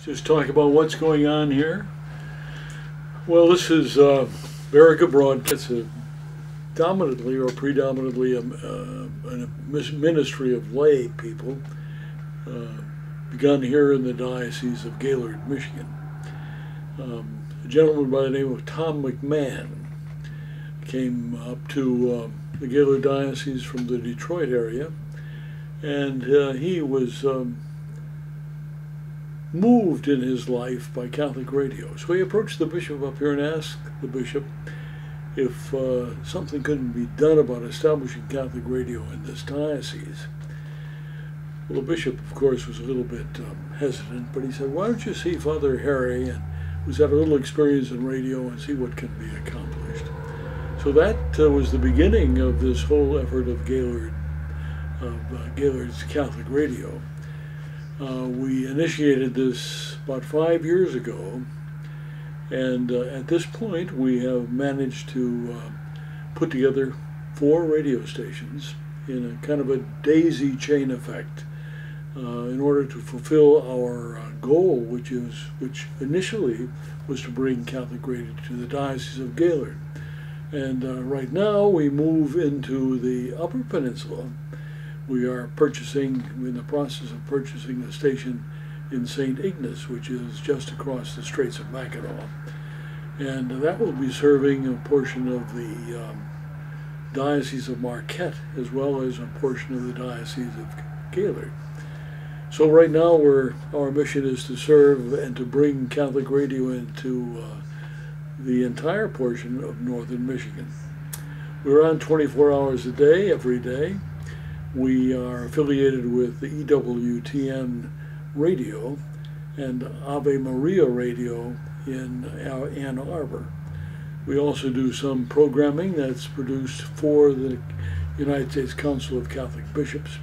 just talk about what's going on here. Well, this is Verica Broadcast. It's dominantly or predominantly a ministry of lay people, begun here in the Diocese of Gaylord, Michigan. A gentleman by the name of Tom McMahon came up to the Gaylord Diocese from the Detroit area, and he was moved in his life by Catholic radio. So he approached the bishop up here and asked the bishop if something couldn't be done about establishing Catholic radio in this diocese. Well, the bishop, of course, was a little bit hesitant, but he said, why don't you see Father Harry, who's had a little experience in radio, and see what can be accomplished. So that was the beginning of this whole effort of Gaylord's Catholic radio. We initiated this about 5 years ago, and at this point we have managed to put together 4 radio stations in a kind of a daisy chain effect in order to fulfill our goal, which initially was to bring Catholic radio to the Diocese of Gaylord. And right now we move into the Upper Peninsula. We are in the process of purchasing a station in St. Ignace, which is just across the Straits of Mackinac. And that will be serving a portion of the Diocese of Marquette, as well as a portion of the Diocese of Gaylord. So right now our mission is to serve and to bring Catholic radio into the entire portion of northern Michigan. We're on 24 hours a day, every day. We are affiliated with the EWTN radio and Ave Maria radio in Ann Arbor. We also do some programming that's produced for the United States Council of Catholic Bishops,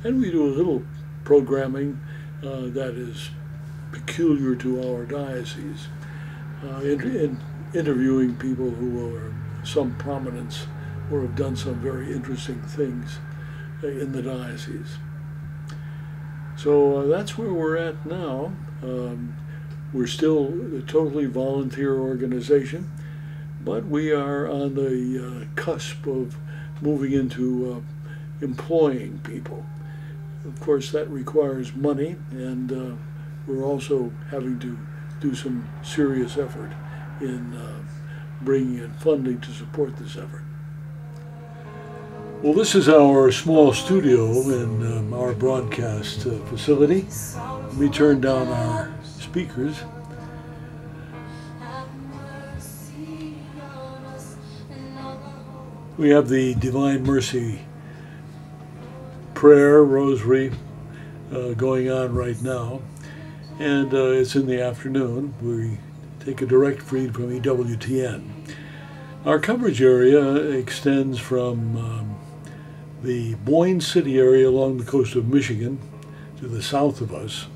and we do a little programming that is peculiar to our diocese, interviewing people who are some prominence or have done some very interesting things in the diocese. So that's where we're at now. We're still a totally volunteer organization, but we are on the cusp of moving into employing people. Of course, that requires money, and we're also having to do some serious effort in bringing in funding to support this effort. Well, this is our small studio in our broadcast facility. Let me turn down our speakers. We have the Divine Mercy prayer, rosary, going on right now, and it's in the afternoon. We take a direct feed from EWTN. Our coverage area extends from the Boyne City area along the coast of Michigan to the south of us,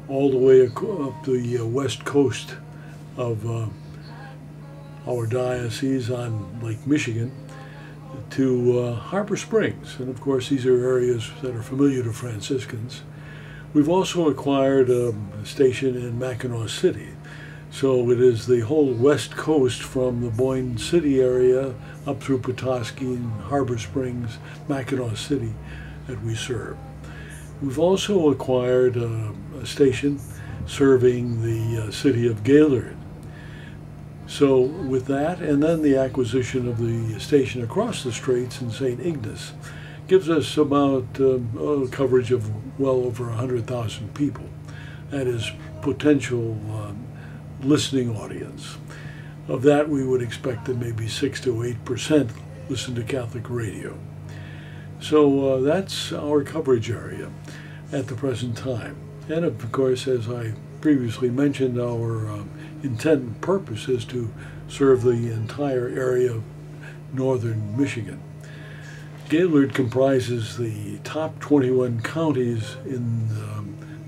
all the way up the west coast of our diocese on Lake Michigan to Harbor Springs. And of course, these are areas that are familiar to Franciscans. We've also acquired a station in Mackinac City. So it is the whole west coast from the Boyne City area up through Petoskey and Harbor Springs, Mackinac City that we serve. We've also acquired a station serving the city of Gaylord. So with that, and then the acquisition of the station across the straits in St. Ignace, gives us about coverage of well over 100,000 people. That is potential listening audience. Of that, we would expect that maybe 6 to 8% listen to Catholic radio. So that's our coverage area at the present time. And of course, as I previously mentioned, our intent and purpose is to serve the entire area of northern Michigan. Gaylord comprises the top 21 counties in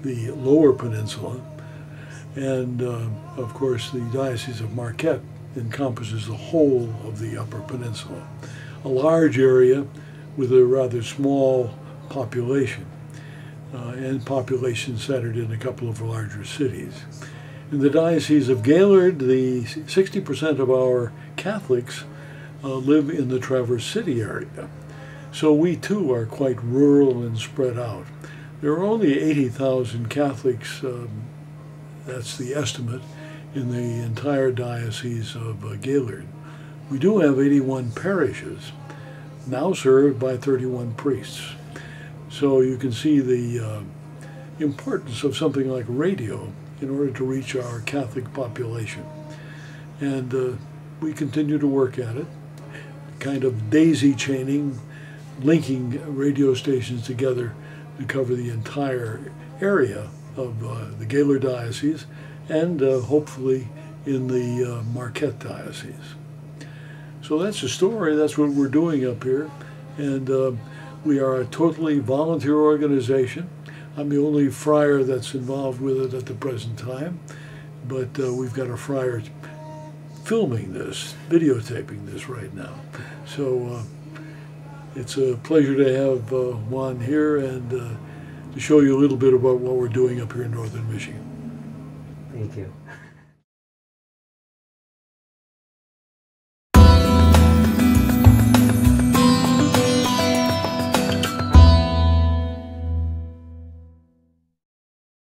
the Lower Peninsula, and of course the Diocese of Marquette encompasses the whole of the Upper Peninsula, a large area with a rather small population. and population centered in a couple of larger cities. In the Diocese of Gaylord, 60% of our Catholics live in the Traverse City area. So we too are quite rural and spread out. There are only 80,000 Catholics, that's the estimate, in the entire Diocese of Gaylord. We do have 81 parishes, now served by 31 priests. So you can see the importance of something like radio in order to reach our Catholic population. And we continue to work at it, kind of daisy chaining, linking radio stations together to cover the entire area of the Gaylord Diocese and hopefully in the Marquette Diocese. So that's the story. That's what we're doing up here. And we are a totally volunteer organization. I'm the only friar that's involved with it at the present time, but we've got a friar filming this, videotaping this right now. So it's a pleasure to have Juan here and to show you a little bit about what we're doing up here in northern Michigan. Thank you.